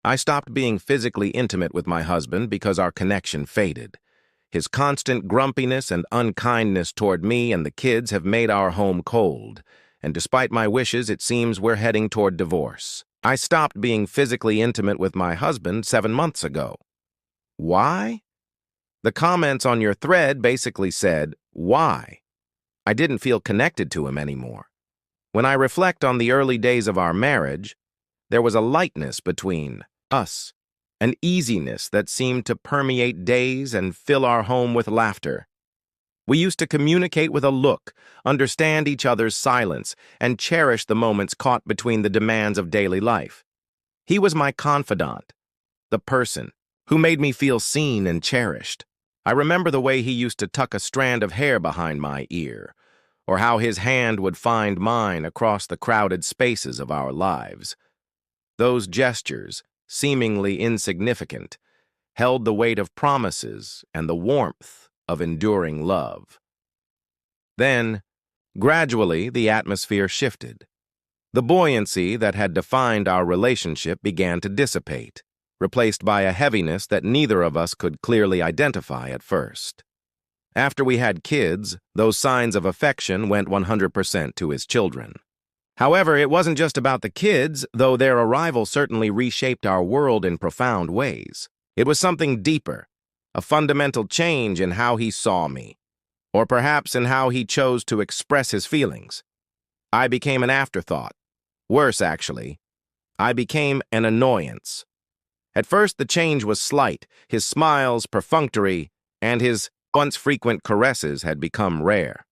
I stopped being physically intimate with my husband because our connection faded. His constant grumpiness and unkindness toward me and the kids have made our home cold, and despite my wishes, it seems we're heading toward divorce. I stopped being physically intimate with my husband 7 months ago. Why? The comments on your thread basically said, why? I didn't feel connected to him anymore. When I reflect on the early days of our marriage, there was a lightness between us, an easiness that seemed to permeate days and fill our home with laughter. We used to communicate with a look, understand each other's silence, and cherish the moments caught between the demands of daily life. He was my confidant, the person who made me feel seen and cherished. I remember the way he used to tuck a strand of hair behind my ear, or how his hand would find mine across the crowded spaces of our lives. Those gestures, seemingly insignificant, held the weight of promises and the warmth of enduring love. Then, gradually, the atmosphere shifted. The buoyancy that had defined our relationship began to dissipate, replaced by a heaviness that neither of us could clearly identify at first. After we had kids, those signs of affection went 100% to his children. However, it wasn't just about the kids, though their arrival certainly reshaped our world in profound ways. It was something deeper, a fundamental change in how he saw me, or perhaps in how he chose to express his feelings. I became an afterthought. Worse, actually, I became an annoyance. At first, the change was slight, his smiles perfunctory, and his once frequent caresses had become rare.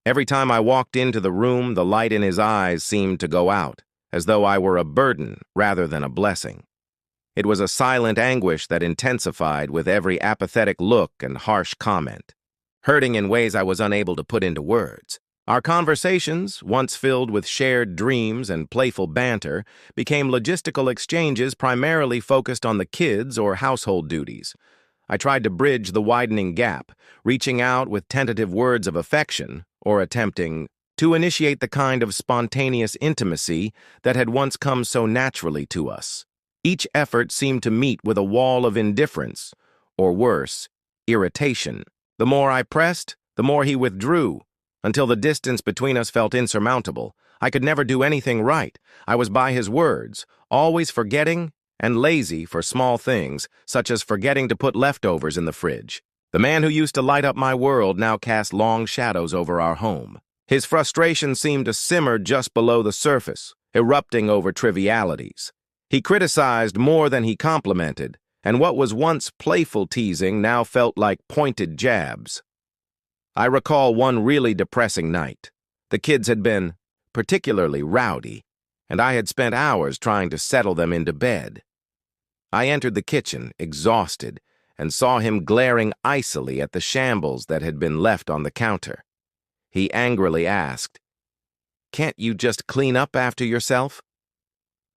Every time I walked into the room, the light in his eyes seemed to go out, as though I were a burden rather than a blessing. It was a silent anguish that intensified with every apathetic look and harsh comment, hurting in ways I was unable to put into words. Our conversations, once filled with shared dreams and playful banter, became logistical exchanges primarily focused on the kids or household duties. I tried to bridge the widening gap, reaching out with tentative words of affection, or attempting to initiate the kind of spontaneous intimacy that had once come so naturally to us. Each effort seemed to meet with a wall of indifference, or worse, irritation. The more I pressed, the more he withdrew, until the distance between us felt insurmountable. I could never do anything right. I was by his words, always forgetting and lazy for small things, such as forgetting to put leftovers in the fridge. The man who used to light up my world now cast long shadows over our home. His frustration seemed to simmer just below the surface, erupting over trivialities. He criticized more than he complimented, and what was once playful teasing now felt like pointed jabs. I recall one really depressing night. The kids had been particularly rowdy, and I had spent hours trying to settle them into bed. I entered the kitchen, exhausted, and saw him glaring icily at the shambles that had been left on the counter. He angrily asked, "Can't you just clean up after yourself?"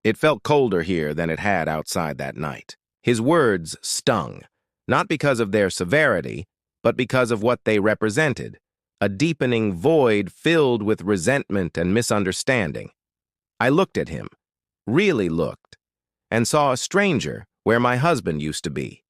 It felt colder here than it had outside that night. His words stung, not because of their severity, but because of what they represented, a deepening void filled with resentment and misunderstanding. I looked at him, really looked, and saw a stranger where my husband used to be.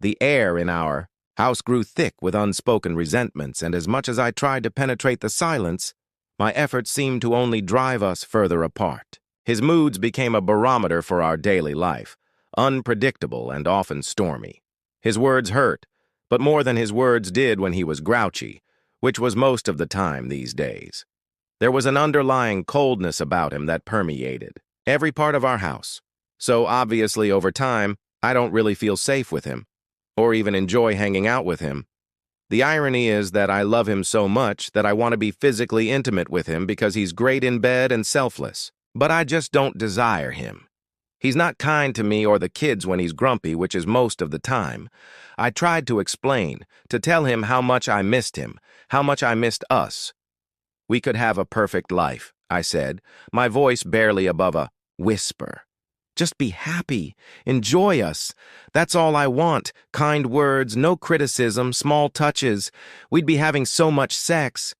The air in our house grew thick with unspoken resentments, and as much as I tried to penetrate the silence, my efforts seemed to only drive us further apart. His moods became a barometer for our daily life, unpredictable and often stormy. His words hurt, but more than his words did when he was grouchy, which was most of the time these days. There was an underlying coldness about him that permeated every part of our house. So obviously, over time, I don't really feel safe with him, or even enjoy hanging out with him. The irony is that I love him so much that I want to be physically intimate with him because he's great in bed and selfless, but I just don't desire him. He's not kind to me or the kids when he's grumpy, which is most of the time. I tried to explain, to tell him how much I missed him, how much I missed us. "We could have a perfect life," I said, my voice barely above a whisper. "Just be happy. Enjoy us. That's all I want. Kind words, no criticism, small touches. We'd be having so much sex."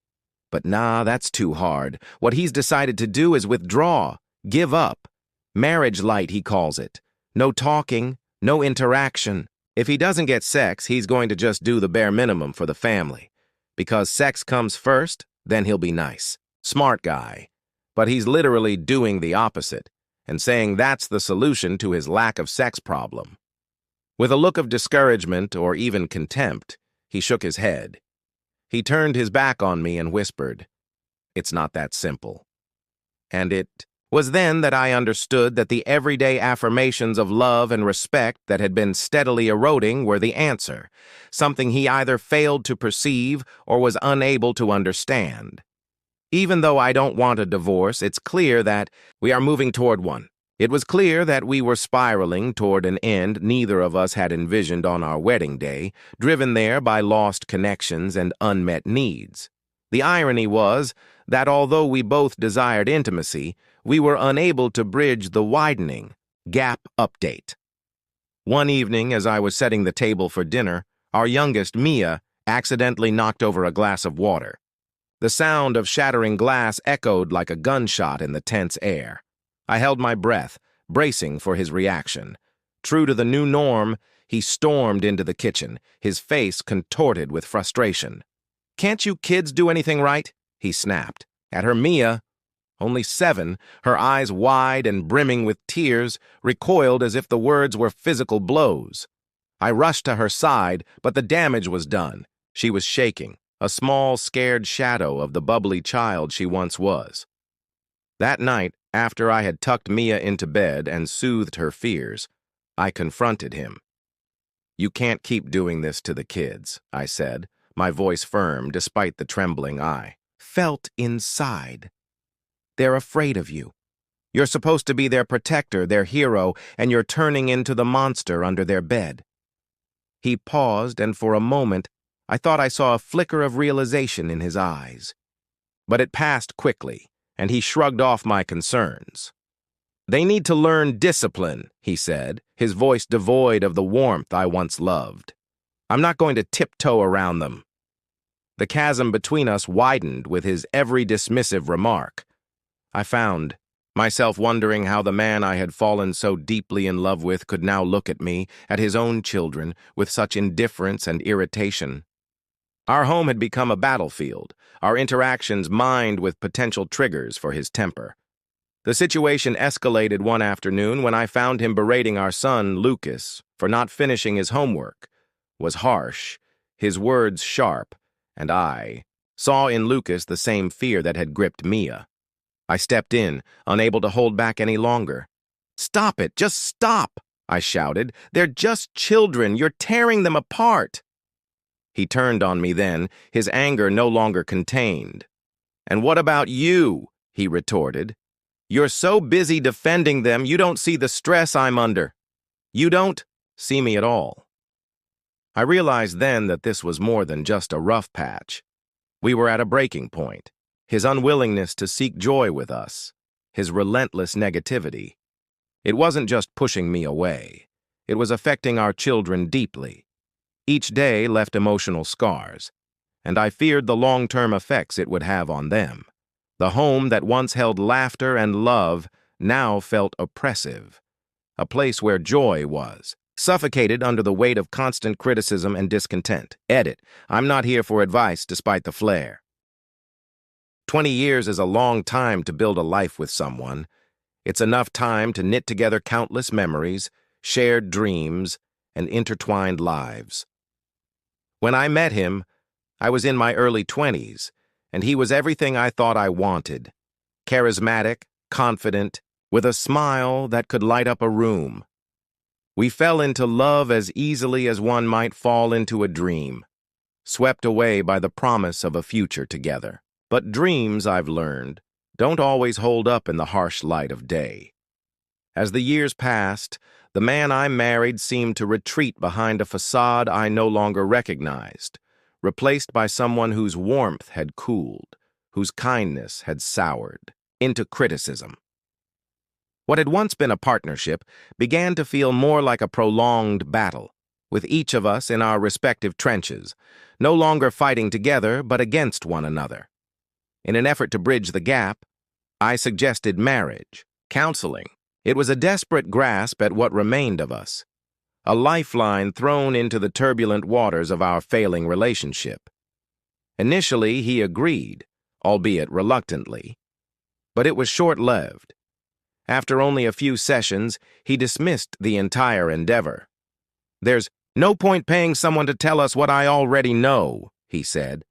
But nah, that's too hard. What he's decided to do is withdraw, give up. Marriage lite, he calls it. No talking, no interaction. If he doesn't get sex, he's going to just do the bare minimum for the family. Because sex comes first, then he'll be nice. Smart guy. But he's literally doing the opposite and saying that's the solution to his lack of sex problem. With a look of discouragement or even contempt, he shook his head. He turned his back on me and whispered, "It's not that simple." And it was then that I understood that the everyday affirmations of love and respect that had been steadily eroding were the answer, something he either failed to perceive or was unable to understand. Even though I don't want a divorce, it's clear that we are moving toward one. It was clear that we were spiraling toward an end neither of us had envisioned on our wedding day, driven there by lost connections and unmet needs. The irony was that although we both desired intimacy, we were unable to bridge the widening gap update. One evening, as I was setting the table for dinner, our youngest, Mia, accidentally knocked over a glass of water. The sound of shattering glass echoed like a gunshot in the tense air. I held my breath, bracing for his reaction. True to the new norm, he stormed into the kitchen, his face contorted with frustration. "Can't you kids do anything right?" he snapped. At her Mia, only 7, her eyes wide and brimming with tears, recoiled as if the words were physical blows. I rushed to her side, but the damage was done. She was shaking, a small, scared shadow of the bubbly child she once was. That night, after I had tucked Mia into bed and soothed her fears, I confronted him. "You can't keep doing this to the kids," I said, my voice firm despite the trembling I felt inside. "They're afraid of you. You're supposed to be their protector, their hero, and you're turning into the monster under their bed." He paused, and for a moment, I thought I saw a flicker of realization in his eyes. But it passed quickly, and he shrugged off my concerns. "They need to learn discipline," he said, his voice devoid of the warmth I once loved. "I'm not going to tiptoe around them." The chasm between us widened with his every dismissive remark. I found myself wondering how the man I had fallen so deeply in love with could now look at me, at his own children, with such indifference and irritation. Our home had become a battlefield, our interactions mined with potential triggers for his temper. The situation escalated one afternoon when I found him berating our son, Lucas, for not finishing his homework. Was harsh, his words sharp, and I saw in Lucas the same fear that had gripped Mia. I stepped in, unable to hold back any longer. "Stop it! Just stop!" I shouted. "They're just children. You're tearing them apart." He turned on me then, his anger no longer contained. "And what about you?" he retorted. "You're so busy defending them, you don't see the stress I'm under. You don't see me at all." I realized then that this was more than just a rough patch. We were at a breaking point. His unwillingness to seek joy with us, his relentless negativity. It wasn't just pushing me away. It was affecting our children deeply. Each day left emotional scars, and I feared the long-term effects it would have on them. The home that once held laughter and love now felt oppressive. A place where joy was, suffocated under the weight of constant criticism and discontent. Edit. I'm not here for advice despite the flair. 20 years is a long time to build a life with someone. It's enough time to knit together countless memories, shared dreams, and intertwined lives. When I met him, I was in my early 20s, and he was everything I thought I wanted. Charismatic, confident, with a smile that could light up a room. We fell into love as easily as one might fall into a dream, swept away by the promise of a future together. But dreams, I've learned, don't always hold up in the harsh light of day. As the years passed, the man I married seemed to retreat behind a facade I no longer recognized, replaced by someone whose warmth had cooled, whose kindness had soured, into criticism. What had once been a partnership began to feel more like a prolonged battle, with each of us in our respective trenches, no longer fighting together but against one another. In an effort to bridge the gap, I suggested marriage, counseling, It was a desperate grasp at what remained of us, a lifeline thrown into the turbulent waters of our failing relationship. Initially, he agreed, albeit reluctantly, but it was short-lived. After only a few sessions, he dismissed the entire endeavor. "There's no point paying someone to tell us what I already know," he said.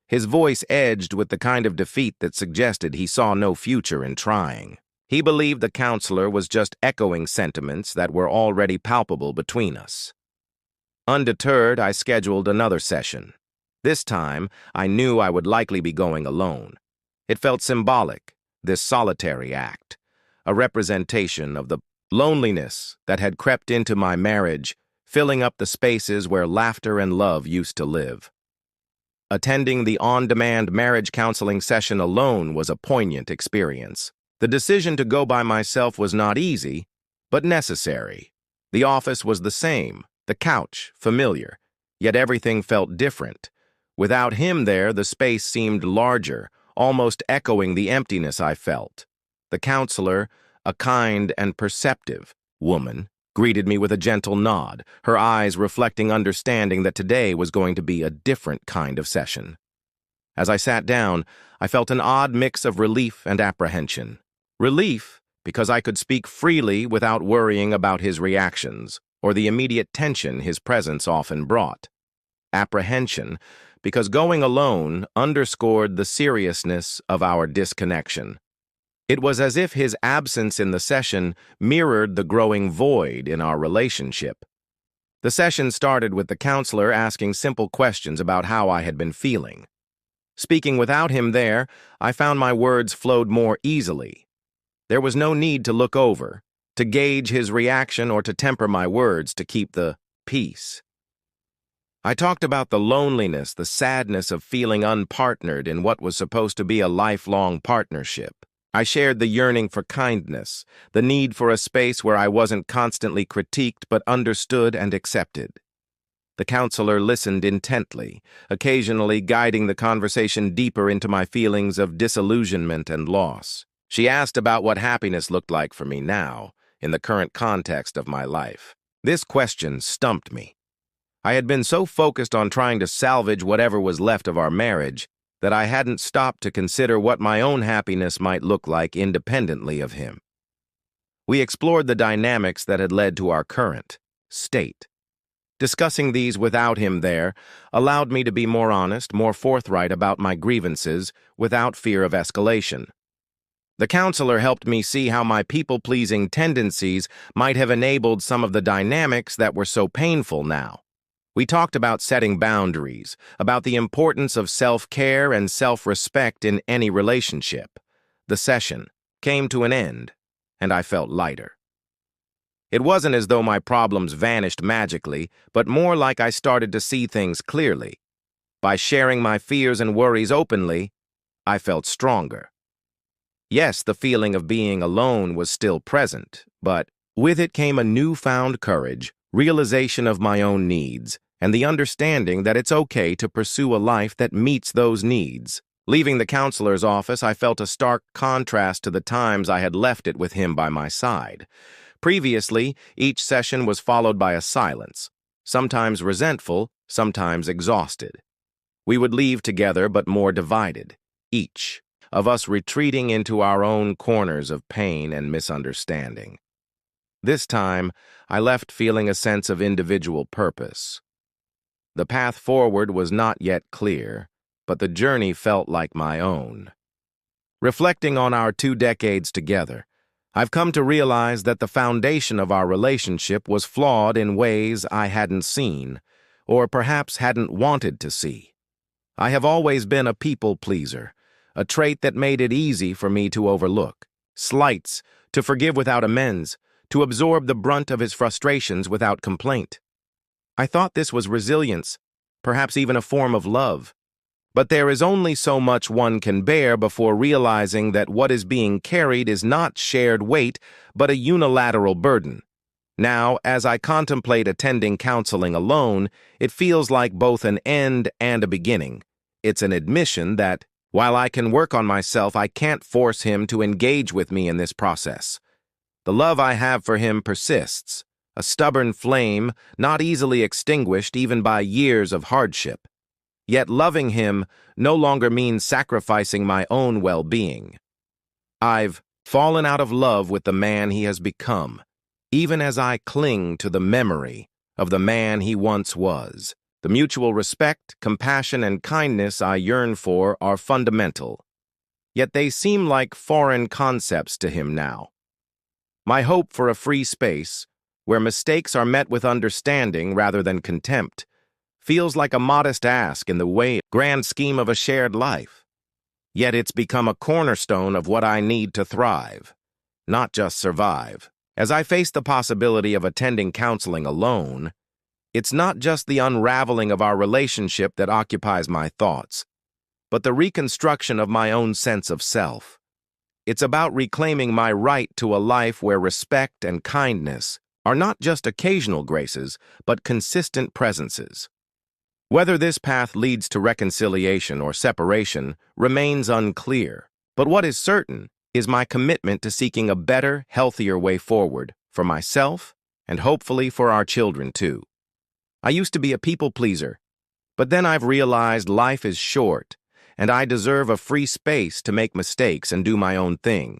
His voice edged with the kind of defeat that suggested he saw no future in trying. He believed the counselor was just echoing sentiments that were already palpable between us. Undeterred, I scheduled another session. This time, I knew I would likely be going alone. It felt symbolic, this solitary act, a representation of the loneliness that had crept into my marriage, filling up the spaces where laughter and love used to live. Attending the on-demand marriage counseling session alone was a poignant experience. The decision to go by myself was not easy, but necessary. The office was the same, the couch familiar, yet everything felt different. Without him there, the space seemed larger, almost echoing the emptiness I felt. The counselor, a kind and perceptive woman, greeted me with a gentle nod, her eyes reflecting understanding that today was going to be a different kind of session. As I sat down, I felt an odd mix of relief and apprehension. Relief, because I could speak freely without worrying about his reactions or the immediate tension his presence often brought. Apprehension, because going alone underscored the seriousness of our disconnection. It was as if his absence in the session mirrored the growing void in our relationship. The session started with the counselor asking simple questions about how I had been feeling. Speaking without him there, I found my words flowed more easily. There was no need to look over, to gauge his reaction or to temper my words to keep the peace. I talked about the loneliness, the sadness of feeling unpartnered in what was supposed to be a lifelong partnership. I shared the yearning for kindness, the need for a space where I wasn't constantly critiqued but understood and accepted. The counselor listened intently, occasionally guiding the conversation deeper into my feelings of disillusionment and loss. She asked about what happiness looked like for me now, in the current context of my life. This question stumped me. I had been so focused on trying to salvage whatever was left of our marriage that I hadn't stopped to consider what my own happiness might look like independently of him. We explored the dynamics that had led to our current state. Discussing these without him there allowed me to be more honest, more forthright about my grievances without fear of escalation. The counselor helped me see how my people-pleasing tendencies might have enabled some of the dynamics that were so painful now. We talked about setting boundaries, about the importance of self-care and self-respect in any relationship. The session came to an end, and I felt lighter. It wasn't as though my problems vanished magically, but more like I started to see things clearly. By sharing my fears and worries openly, I felt stronger. Yes, the feeling of being alone was still present, but with it came a newfound courage, realization of my own needs, and the understanding that it's okay to pursue a life that meets those needs. Leaving the counselor's office, I felt a stark contrast to the times I had left it with him by my side. Previously, each session was followed by a silence, sometimes resentful, sometimes exhausted. We would leave together but more divided, each of us retreating into our own corners of pain and misunderstanding. This time, I left feeling a sense of individual purpose. The path forward was not yet clear, but the journey felt like my own. Reflecting on our 2 decades together, I've come to realize that the foundation of our relationship was flawed in ways I hadn't seen, or perhaps hadn't wanted to see. I have always been a people pleaser, a trait that made it easy for me to overlook slights, to forgive without amends, to absorb the brunt of his frustrations without complaint. I thought this was resilience, perhaps even a form of love. But there is only so much one can bear before realizing that what is being carried is not shared weight, but a unilateral burden. Now, as I contemplate attending counseling alone, it feels like both an end and a beginning. It's an admission that, while I can work on myself, I can't force him to engage with me in this process. The love I have for him persists, a stubborn flame not easily extinguished even by years of hardship. Yet loving him no longer means sacrificing my own well-being. I've fallen out of love with the man he has become, even as I cling to the memory of the man he once was. The mutual respect, compassion, and kindness I yearn for are fundamental, yet they seem like foreign concepts to him now. My hope for a free space, where mistakes are met with understanding rather than contempt, feels like a modest ask in the grand scheme of a shared life. Yet it's become a cornerstone of what I need to thrive, not just survive. As I face the possibility of attending counseling alone, it's not just the unraveling of our relationship that occupies my thoughts, but the reconstruction of my own sense of self. It's about reclaiming my right to a life where respect and kindness are not just occasional graces, but consistent presences. Whether this path leads to reconciliation or separation remains unclear, but what is certain is my commitment to seeking a better, healthier way forward for myself and hopefully for our children too. I used to be a people pleaser, but then I've realized life is short and I deserve a free space to make mistakes and do my own thing.